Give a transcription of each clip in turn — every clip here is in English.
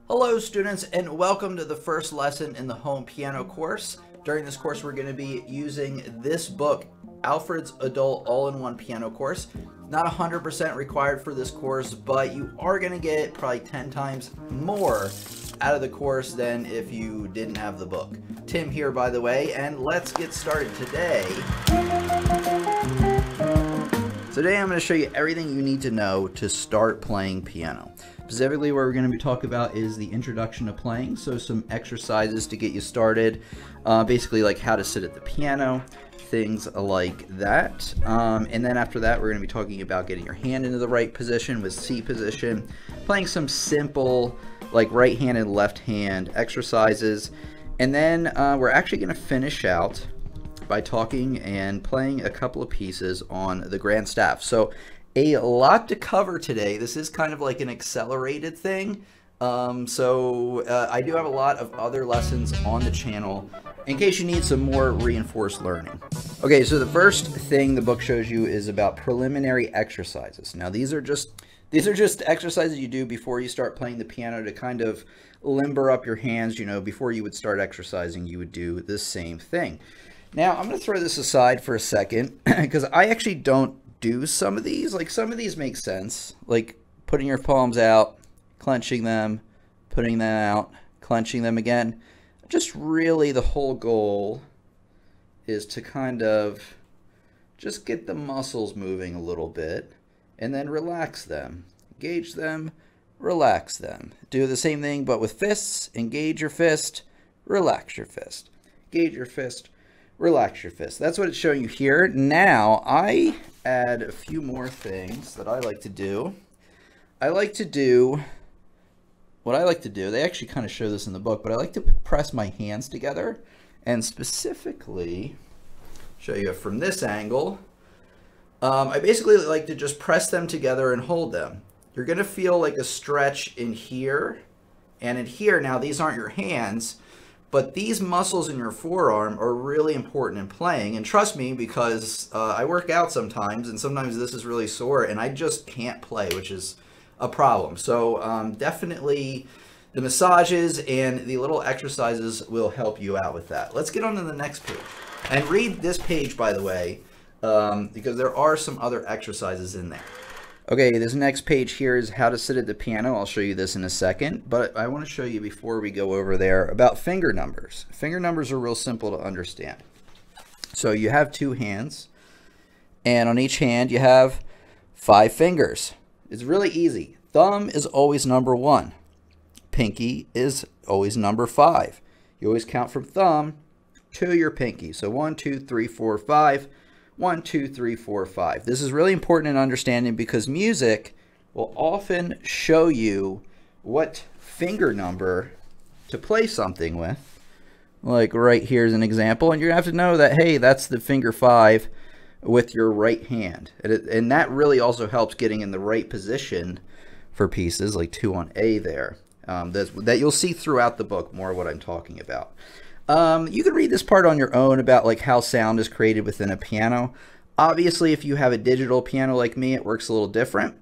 Hello students, and welcome to the first lesson in the home piano course. During this course we're going to be using this book, Alfred's Adult All-in-One Piano Course. Not 100% required for this course, but you are going to get probably 10 times more out of the course than if you didn't have the book. Tim here, by the way, and let's get started today. Today I'm going to show you everything you need to know to start playing piano. Specifically, what we're going to be talking about is the introduction to playing, so some exercises to get you started, basically like how to sit at the piano, things like that. And then after that, we're going to be talking about getting your hand into the right position with C position, playing some simple like right hand and left hand exercises, and then we're actually going to finish out by talking and playing a couple of pieces on the grand staff. So a lot to cover today. This is kind of like an accelerated thing. I do have a lot of other lessons on the channel in case you need some more reinforced learning. Okay, so the first thing the book shows you is about preliminary exercises. Now these are just exercises you do before you start playing the piano to kind of limber up your hands. You know, before you would start exercising, you would do the same thing. Now I'm going to throw this aside for a second because I actually don't do some of these. Like, some of these make sense, like putting your palms out, clenching them, putting them out, clenching them again. Just really the whole goal is to kind of just get the muscles moving a little bit and then relax them, engage them, relax them. Do the same thing but with fists. Engage your fist, relax your fist, engage your fist, relax your fist. That's what it's showing you here. Now I add a few more things that I like to do. What I like to do, they actually kind of show this in the book, but I like to press my hands together and specifically show you from this angle. I basically like to just press them together and hold them. You're going to feel like a stretch in here and in here. Now these aren't your hands, but these muscles in your forearm are really important in playing. And trust me, because I work out sometimes, and sometimes this is really sore, and I just can't play, which is a problem. So definitely the massages and the little exercises will help you out with that. Let's get on to the next page. And read this page, by the way, because there are some other exercises in there. Okay, this next page here is how to sit at the piano. I'll show you this in a second, but I want to show you before we go over there about finger numbers. Finger numbers are real simple to understand. So you have two hands, and on each hand you have 5 fingers. It's really easy. Thumb is always number 1. Pinky is always number 5. You always count from thumb to your pinky. So 1, 2, 3, 4, 5. 1, 2, 3, 4, 5. This is really important in understanding because music will often show you what finger number to play something with. Like right here is an example, and you're going to have to know that, hey, that's the finger 5 with your right hand. And that really also helps getting in the right position for pieces like 2 on A there. That you'll see throughout the book more of what I'm talking about. You can read this part on your own about like how sound is created within a piano. Obviously, if you have a digital piano like me, it works a little different.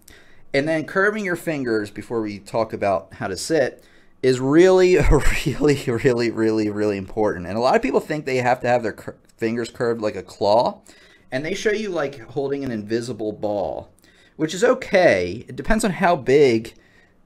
And then curving your fingers before we talk about how to sit is really important. And a lot of people think they have to have their fingers curved like a claw. And they show you like holding an invisible ball, which is okay. It depends on how big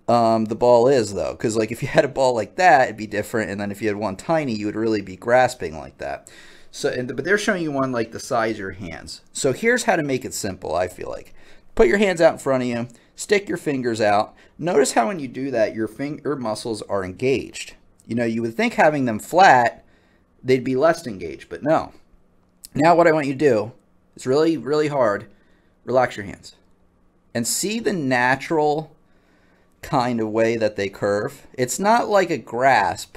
the ball is, though, because like if you had a ball like that, it'd be different, and then if you had one tiny, you would really be grasping like that. So, but they're showing you one like the size of your hands. So here's how to make it simple. I feel like put your hands out in front of you, stick your fingers out. Notice how when you do that, your finger muscles are engaged. You know, you would think having them flat, they'd be less engaged, but no. Now what I want you to do, it's really hard. Relax your hands and see the natural kind of way that they curve. It's not like a grasp.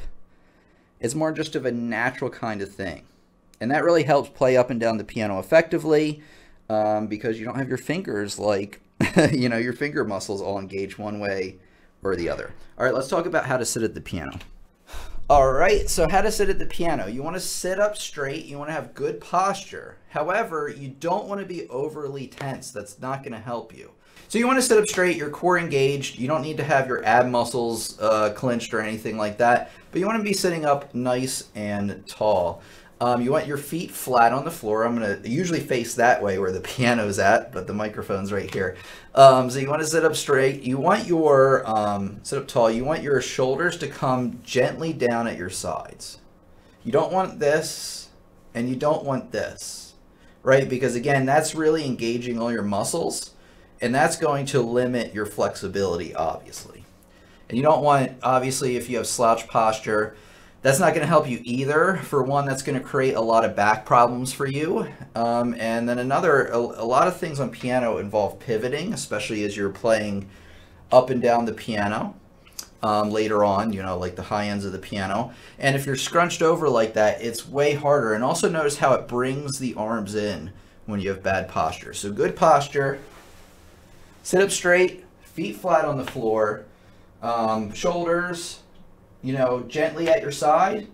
It's more just of a natural kind of thing. And that really helps play up and down the piano effectively because you don't have your fingers like, you know, your finger muscles all engaged one way or the other. All right, let's talk about how to sit at the piano. All right, so how to sit at the piano. You want to sit up straight. You want to have good posture. However, you don't want to be overly tense. That's not going to help you. So you want to sit up straight, your core engaged. You don't need to have your ab muscles clenched or anything like that, but you want to be sitting up nice and tall. You want your feet flat on the floor. I'm going to usually face that way where the piano's at, but the microphone's right here. So you want to sit up straight. You want your, sit up tall. You want your shoulders to come gently down at your sides. You don't want this, and you don't want this, right? Because again, that's really engaging all your muscles, and that's going to limit your flexibility, obviously. And you don't want, obviously, if you have slouch posture, that's not going to help you either. For one, that's going to create a lot of back problems for you. And then a lot of things on piano involve pivoting, especially as you're playing up and down the piano later on, you know, like the high ends of the piano. And if you're scrunched over like that, it's way harder. And also notice how it brings the arms in when you have bad posture. So good posture, sit up straight, feet flat on the floor, shoulders, you know, gently at your side.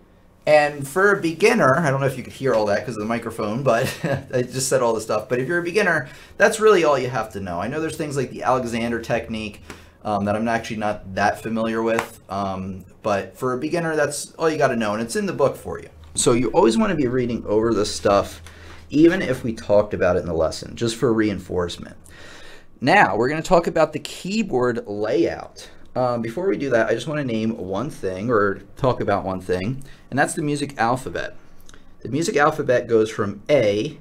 And for a beginner, I don't know if you could hear all that because of the microphone, but I just said all the stuff. But if you're a beginner, that's really all you have to know. I know there's things like the Alexander technique that I'm actually not that familiar with. But for a beginner, that's all you got to know. And it's in the book for you. So you always want to be reading over this stuff, even if we talked about it in the lesson, just for reinforcement. Now, we're going to talk about the keyboard layout. Before we do that, I just want to name one thing, or talk about one thing, and that's the music alphabet. The music alphabet goes from A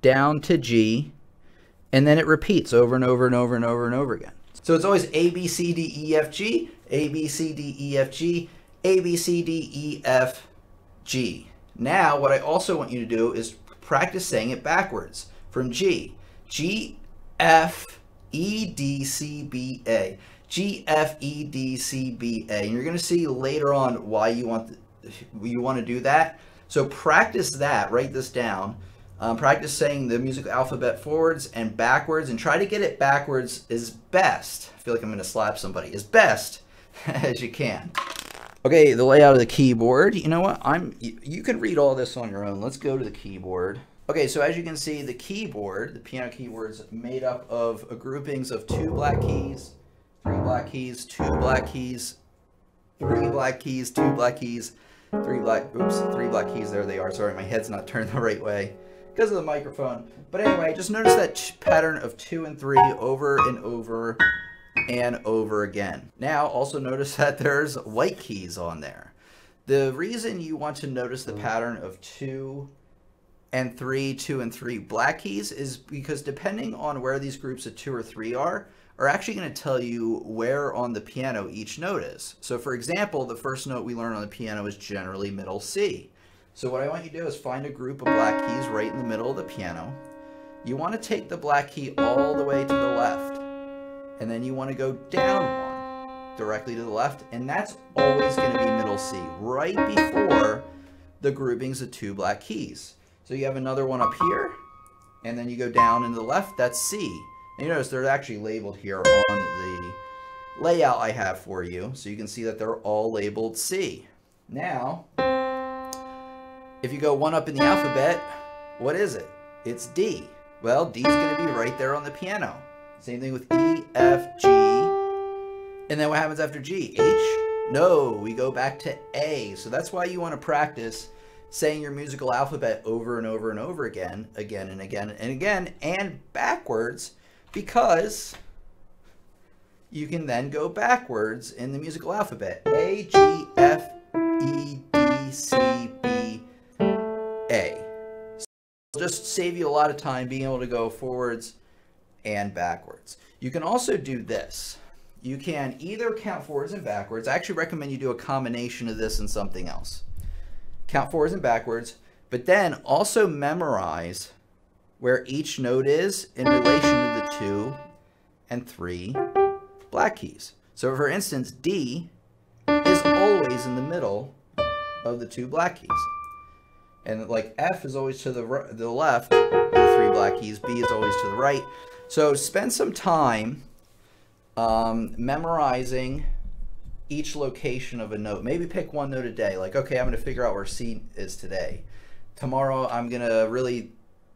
down to G, and then it repeats over and over and over and over and over again. So it's always A, B, C, D, E, F, G, A, B, C, D, E, F, G, A, B, C, D, E, F, G. Now, what I also want you to do is practice saying it backwards from G. G, F, E, D, C, B, A. G, F, E, D, C, B, A. And you're going to see later on why you want to do that. So practice that. Write this down. Practice saying the musical alphabet forwards and backwards, and try to get it backwards as best. I feel like I'm going to slap somebody. As best as you can. Okay, the layout of the keyboard. You know what? You can read all this on your own. Let's go to the keyboard. Okay, so as you can see, the keyboard, the piano keyboard, is made up of groupings of 2 black keys, 3 black keys, 2 black keys, 3 black keys, 2 black keys, 3 black keys, there they are. Sorry, my head's not turned the right way because of the microphone. But anyway, just notice that pattern of 2 and 3 over and over and over again. Now, also notice that there's white keys on there. The reason you want to notice the pattern of 2 and 3, 2 and 3 black keys is because depending on where these groups of 2 or 3 are actually going to tell you where on the piano each note is. So for example, the first note we learn on the piano is generally middle C. So what I want you to do is find a group of black keys right in the middle of the piano. You want to take the black key all the way to the left, and then you want to go down one directly to the left, and that's always going to be middle C, right before the groupings of 2 black keys. So you have another one up here, and then you go down into the left, that's C. And you notice they're actually labeled here on the layout I have for you, so you can see that they're all labeled C. Now, if you go one up in the alphabet, what is it? It's D. Well, D is going to be right there on the piano. Same thing with E, F, G. And then what happens after G? H? No, we go back to A. So that's why you want to practice saying your musical alphabet over and over and over again, again and again and again, and backwards, because you can then go backwards in the musical alphabet. A, G, F, E, D, C, B, A. So it'll just save you a lot of time being able to go forwards and backwards. You can also do this. You can either count forwards and backwards. I actually recommend you do a combination of this and something else. Count forwards and backwards, but then also memorize where each note is in relation to the 2 and 3 black keys. So for instance, D is always in the middle of the 2 black keys. And like F is always to the left of the 3 black keys, B is always to the right. So spend some time memorizing each location of a note. Maybe pick one note a day. Like, okay, I'm going to figure out where C is today. Tomorrow, I'm going to really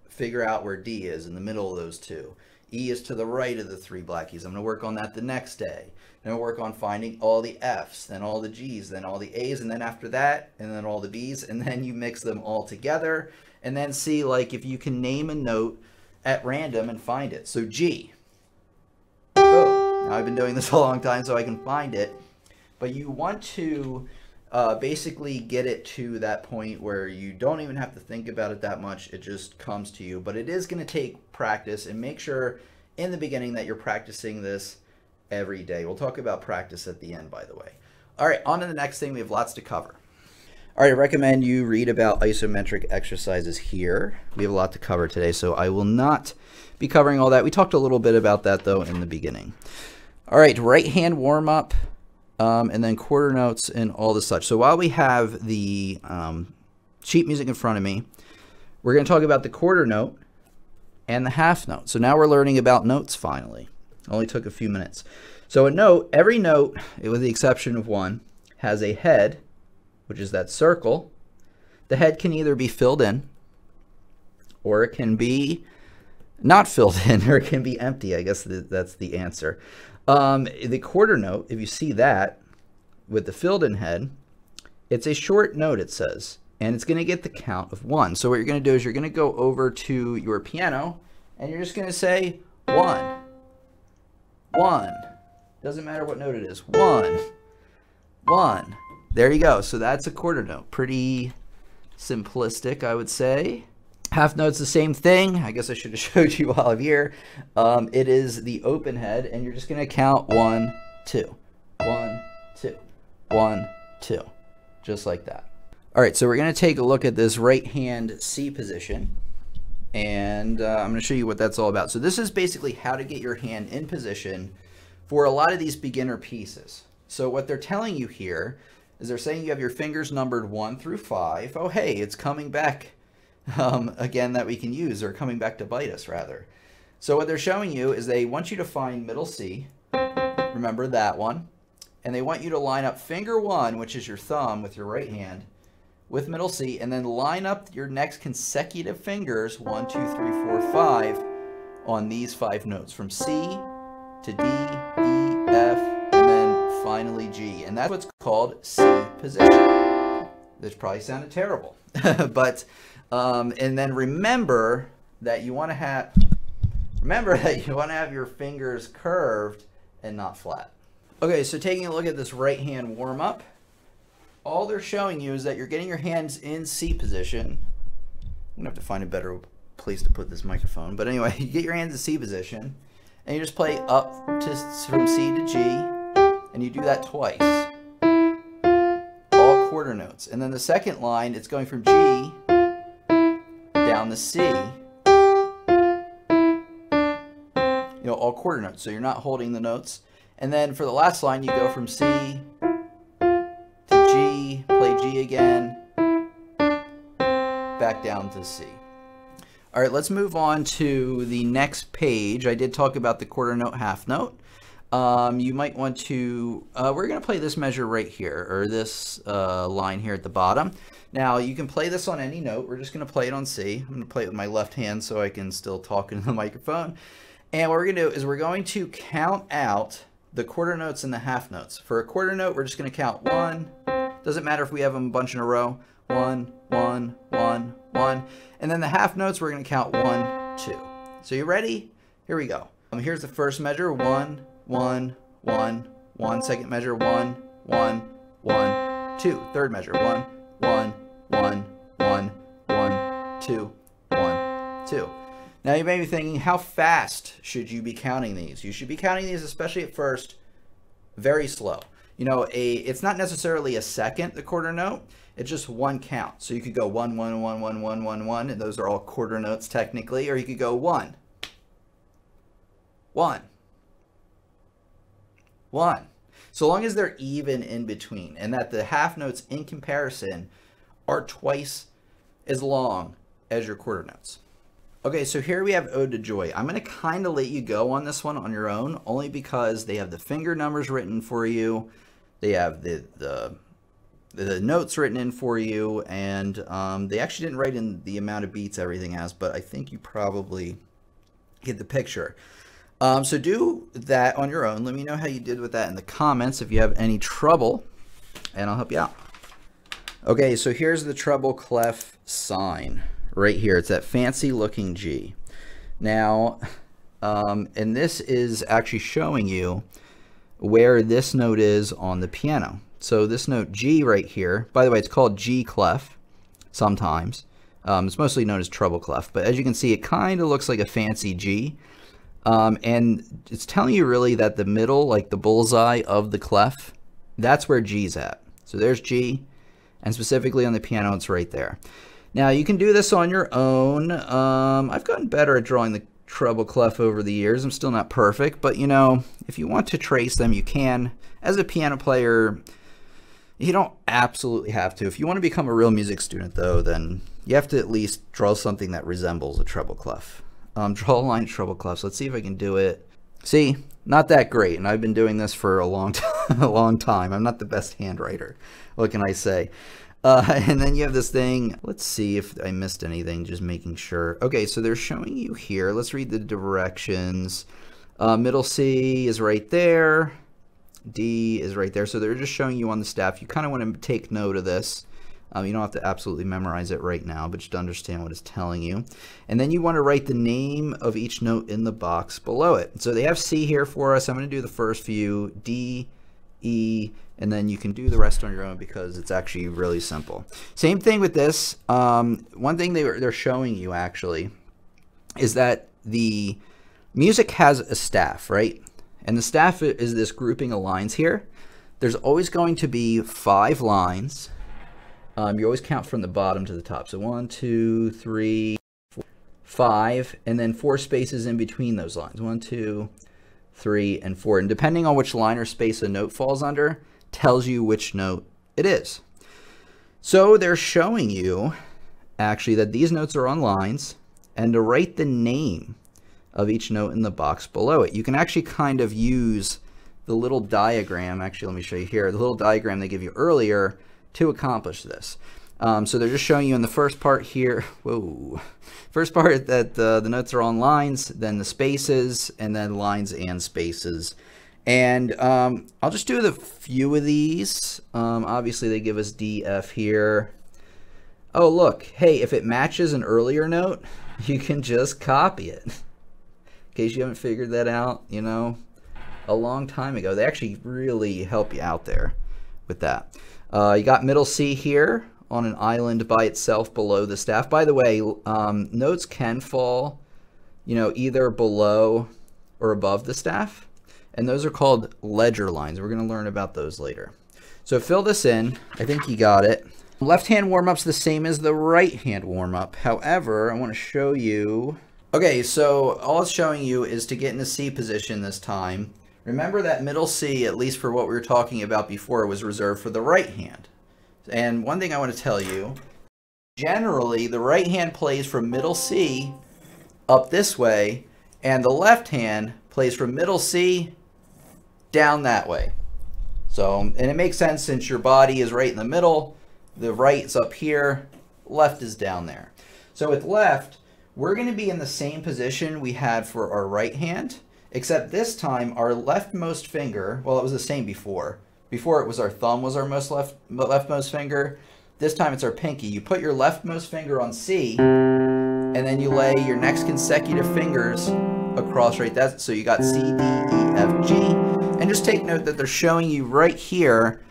figure out where D is in the middle of those 2. E is to the right of the 3 black keys. I'm going to work on that the next day. Then I'll work on finding all the F's, then all the G's, then all the A's, and then after that, and then all the B's, and then you mix them all together, and then see like if you can name a note at random and find it. So G. Oh, now I've been doing this a long time so I can find it, but you want to basically get it to that point where you don't even have to think about it that much. It just comes to you, but it is going to take practice, and make sure in the beginning that you're practicing this every day. We'll talk about practice at the end, by the way. All right, on to the next thing. We have lots to cover. All right, I recommend you read about isometric exercises here. We have a lot to cover today, so I will not be covering all that. We talked a little bit about that, though, in the beginning. All right, right hand warm-up, and then quarter notes and all the such. So while we have the sheet music in front of me, we're going to talk about the quarter note and the half note. So now we're learning about notes finally. Only took a few minutes. So a note, every note, with the exception of one, has a head, which is that circle. The head can either be filled in, or it can be not filled in, or it can be empty. I guess that's the answer. The quarter note, if you see that, with the filled in head, it's a short note, it says, and it's going to get the count of 1. So what you're going to do is you're going to go over to your piano, and you're just going to say 1. 1. Doesn't matter what note it is. 1. 1. There you go. So that's a quarter note. Pretty simplistic, I would say. Half note's the same thing. I guess I should have showed you while I'm here. It is the open head, and you're just going to count 1, 2. 1, 2. 1, 2. Just like that. All right, so we're going to take a look at this right hand C position. And I'm going to show you what that's all about. So this is basically how to get your hand in position for a lot of these beginner pieces. So what they're telling you here is they're saying you have your fingers numbered 1 through 5. Oh, hey, it's coming back again that we can use, or coming back to bite us, rather. So what they're showing you is they want you to find middle C. Remember that one. And they want you to line up finger 1, which is your thumb with your right hand, with middle C, and then line up your next consecutive fingers, 1, 2, 3, 4, 5, on these 5 notes, from C to D, E, F, and then finally G. And that's what's called C position. This probably sounded terrible, but and then remember that you want to have your fingers curved and not flat. Okay, so taking a look at this right hand warm up. All they're showing you is that you're getting your hands in C position. I'm gonna have to find a better place to put this microphone. But anyway, you get your hands in C position, and you just play up from C to G, and you do that twice. All quarter notes. And then the second line, it's going from G down to C. You know, all quarter notes. So you're not holding the notes. And then for the last line, you go from C G, play G again, back down to C. All right, let's move on to the next page. I did talk about the quarter note, half note. You might want to, we're going to play this measure right here, or this line here at the bottom. Now, you can play this on any note. We're just going to play it on C. I'm going to play it with my left hand so I can still talk into the microphone. And what we're going to do is we're going to count out the quarter notes and the half notes. For a quarter note, we're just going to count 1. Doesn't matter if we have them a bunch in a row. 1, 1, 1, 1. And then the half notes, we're going to count 1, 2. So you ready? Here we go. Here's the first measure. 1, 1, 1, 1. Second measure. 1, 1, 1, 2. Third measure. 1, 1, 1, 1, 1, 2, 1, 2. Now you may be thinking, how fast should you be counting these? You should be counting these, especially at first, very slow. You know, it's not necessarily a second, the quarter note. It's just one count. So you could go 1, 1, 1, 1, 1, 1, 1, and those are all quarter notes technically. Or you could go 1, 1, 1. So long as they're even in between, and that the half notes in comparison are twice as long as your quarter notes. Okay, so here we have Ode to Joy. I'm going to kind of let you go on this one on your own, only because they have the finger numbers written for you. They have the notes written in for you, and they actually didn't write in the amount of beats everything has, but I think you probably Get the picture. So do that on your own. Let me know how you did with that in the comments if you have any trouble, and I'll help you out. Okay, so here's the treble clef sign right here. It's that fancy looking G. Now, and this is actually showing you where this note is on the piano. So this note G right here, by the way, it's called G clef sometimes. It's mostly known as treble clef, but as you can see, it kind of looks like a fancy G. And it's telling you really that the middle, like the bullseye of the clef, that's where G's at. So there's G, and specifically on the piano, it's right there. Now you can do this on your own. I've gotten better at drawing the treble clef over the years. I'm still not perfect, but you know, if you want to trace them, you can. As a piano player, you don't absolutely have to. If you want to become a real music student though, then you have to at least draw something that resembles a treble clef. Draw a line of treble clefs. Let's see if I can do it. See, not that great, and I've been doing this for a long time. I'm not the best handwriter. What can I say? And then you have this thing. Let's see if I missed anything, just making sure. Okay, so they're showing you here. Let's read the directions. Middle C is right there. D is right there. So they're just showing you on the staff. You kind of want to take note of this. You don't have to absolutely memorize it right now, but just to understand what it's telling you. And then you want to write the name of each note in the box below it. So they have C here for us. I'm going to do the first few, D, E, and then you can do the rest on your own because it's actually really simple. Same thing with this. One thing they're showing you actually is that the music has a staff, right? And the staff is this grouping of lines here. There's always going to be 5 lines. You always count from the bottom to the top. So 1, 2, 3, 4, 5, and then 4 spaces in between those lines. 1, 2, 3, and 4. And depending on which line or space a note falls under, tells you which note it is. So they're showing you actually that these notes are on lines, and to write the name of each note in the box below it. You can actually kind of use the little diagram. Actually, let me show you here. The little diagram they gave you earlier to accomplish this. So they're just showing you in the first part here, first part that the notes are on lines, then the spaces, and then lines and spaces. And I'll just do the few of these. Obviously they give us D, F here. Oh look, hey, if it matches an earlier note, you can just copy it. In case you haven't figured that out, you know, a long time ago. They actually really help you out there with that. You got middle C here on an island by itself below the staff. By the way, notes can fall, you know, either below or above the staff, and those are called ledger lines. We're going to learn about those later. So fill this in. I think you got it. Left hand warm-up's the same as the right hand warm-up. However, I want to show you. Okay, so all it's showing you is to get in the C position this time. Remember that middle C, at least for what we were talking about before, was reserved for the right hand. And one thing I want to tell you, generally the right hand plays from middle C up this way, and the left hand plays from middle C down that way. So, and it makes sense since your body is right in the middle, the right is up here, left is down there. So with left, we're going to be in the same position we had for our right hand, except this time our leftmost finger, well, it was the same before. Before it was our thumb was our leftmost finger. This time it's our pinky. You put your leftmost finger on C, and then you lay your next consecutive fingers across right there. So you got C, D, E, F, G. And just take note that they're showing you right here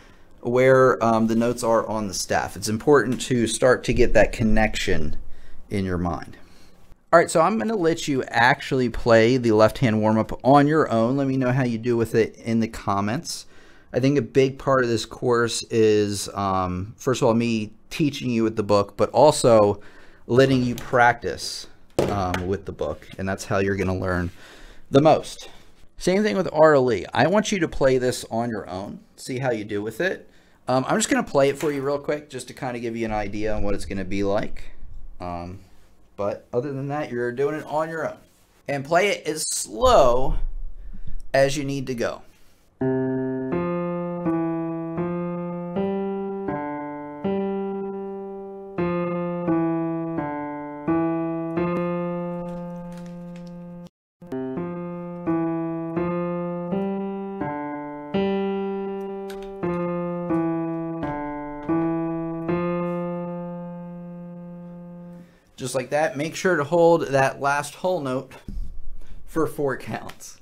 where the notes are on the staff. It's important to start to get that connection in your mind. All right, so I'm going to let you actually play the left-hand warm-up on your own. Let me know how you do with it in the comments. I think a big part of this course is, first of all, me teaching you with the book, but also letting you practice with the book, and that's how you're going to learn the most. Same thing with RLE. I want you to play this on your own, see how you do with it. I'm just going to play it for you real quick, just to kind of give you an idea on what it's going to be like. But other than that, you're doing it on your own. And play it as slow as you need to go. just like that. Make sure to hold that last whole note for 4 counts.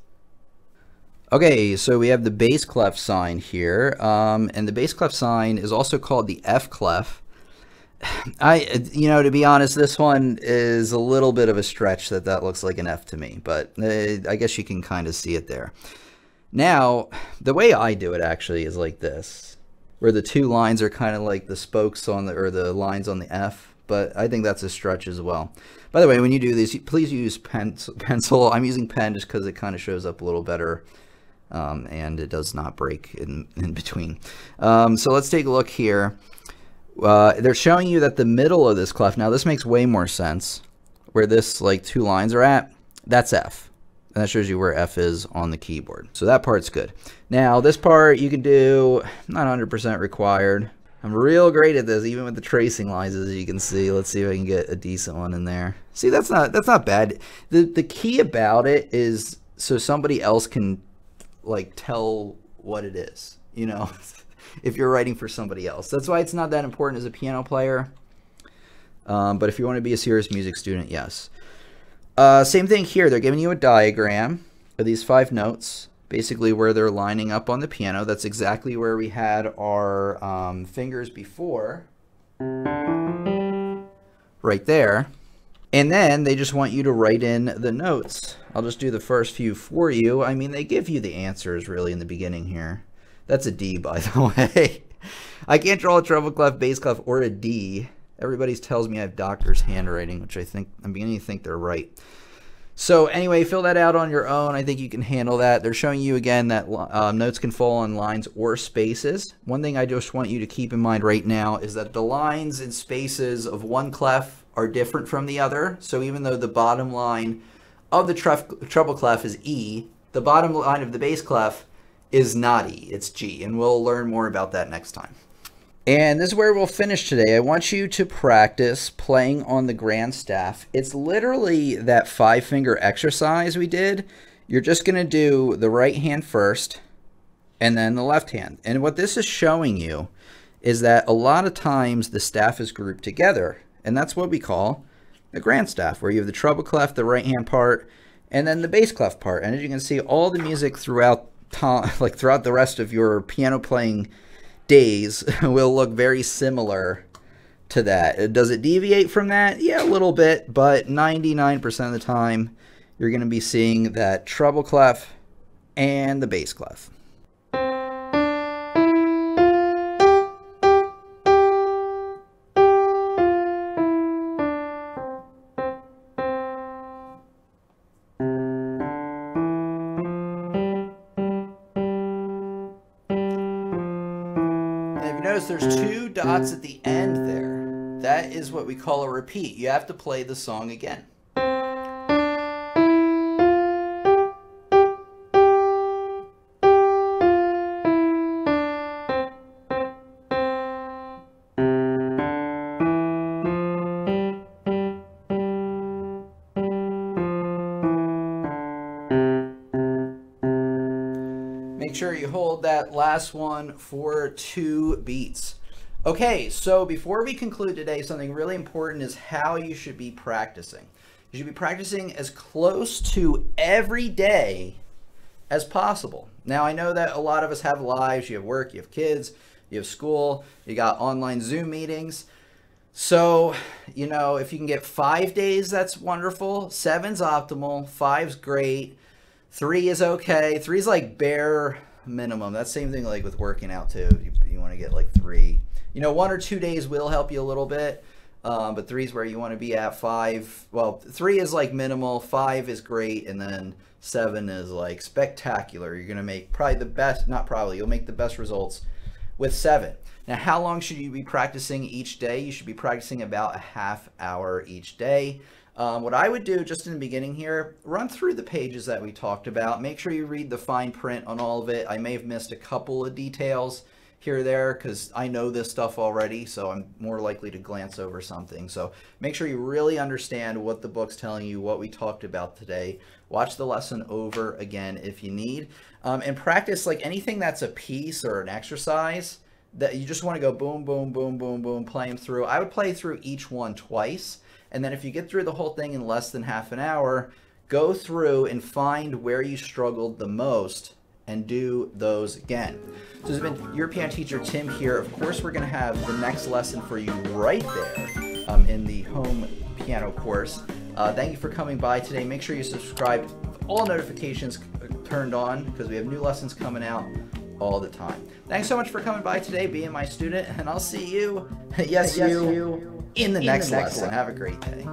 Okay, so we have the bass clef sign here, and the bass clef sign is also called the F clef. To be honest, this one is a little bit of a stretch that looks like an F to me, but I guess you can kind of see it there. Now, the way I do it actually is like this, where the 2 lines are kind of like the spokes on or the lines on the F, but I think that's a stretch as well. By the way, when you do this, please use pencil. I'm using pen just because it kind of shows up a little better, and it does not break in between. So let's take a look here. They're showing you that the middle of this clef, now this makes way more sense, where this like 2 lines are at, that's F. And that shows you where F is on the keyboard. So that part's good. Now this part you can do, not 100% required. I'm real great at this, even with the tracing lines, as you can see. Let's see if I can get a decent one in there. See, that's not bad. The key about it is so somebody else can like tell what it is, you know. If you're writing for somebody else. That's why it's not that important as a piano player. But if you want to be a serious music student, yes. Same thing here. They're giving you a diagram of these 5 notes, basically where they're lining up on the piano. That's exactly where we had our fingers before. Right there. And then they just want you to write in the notes. I'll just do the first few for you. I mean, they give you the answers really in the beginning here. That's a D, by the way. I can't draw a treble clef, bass clef, or a D. Everybody tells me I have doctor's handwriting, which I'm beginning to think they're right. So anyway, fill that out on your own. I think you can handle that. They're showing you again that notes can fall on lines or spaces. One thing I just want you to keep in mind right now is that the lines and spaces of one clef are different from the other. So even though the bottom line of the treble clef is E, the bottom line of the bass clef is not E, it's G, and we'll learn more about that next time. And this is where we'll finish today. I want you to practice playing on the grand staff. It's literally that 5-finger exercise we did. You're just going to do the right hand first and then the left hand. And what this is showing you is that a lot of times the staff is grouped together, and that's what we call the grand staff, where you have the treble clef, the right hand part, and then the bass clef part. And as you can see, all the music throughout the rest of your piano playing days will look very similar to that. Does it deviate from that? Yeah, a little bit, but 99% of the time you're going to be seeing that treble clef and the bass clef. Notice there's 2 dots at the end there. That is what we call a repeat. You have to play the song again. Make sure you hold that last one for 2 beats. Okay, so before we conclude today, something really important is how you should be practicing. You should be practicing as close to every day as possible. Now, I know that a lot of us have lives. You have work, you have kids, you have school, you got online Zoom meetings. So, you know, if you can get 5 days, that's wonderful. 7's optimal, 5's great. 3 is okay. 3 is like bare minimum. That's the same thing like with working out too. You want to get like 3. You know, 1 or 2 days will help you a little bit, but 3 is where you want to be at. 5, well, 3 is like minimal, 5 is great, and then 7 is like spectacular. You're going to make probably the best, not probably, you'll make the best results with 7. Now, how long should you be practicing each day? You should be practicing about a half hour each day. What I would do just in the beginning here, run through the pages that we talked about. Make sure you read the fine print on all of it. I may have missed a couple of details here or there because I know this stuff already, so I'm more likely to glance over something. So make sure you really understand what the book's telling you, what we talked about today. Watch the lesson over again if you need. And practice like anything that's a piece or an exercise that you just want to go boom, boom, boom, boom, boom, play them through. I would play through each one twice. And then if you get through the whole thing in less than half an hour, go through and find where you struggled the most and do those again. So this has been your piano teacher, Tim, here. Of course, we're going to have the next lesson for you right there in the home piano course. Thank you for coming by today. Make sure you subscribe, all notifications turned on, because we have new lessons coming out all the time. Thanks so much for coming by today, being my student, and I'll see you, you, in the next lesson. Have a great day.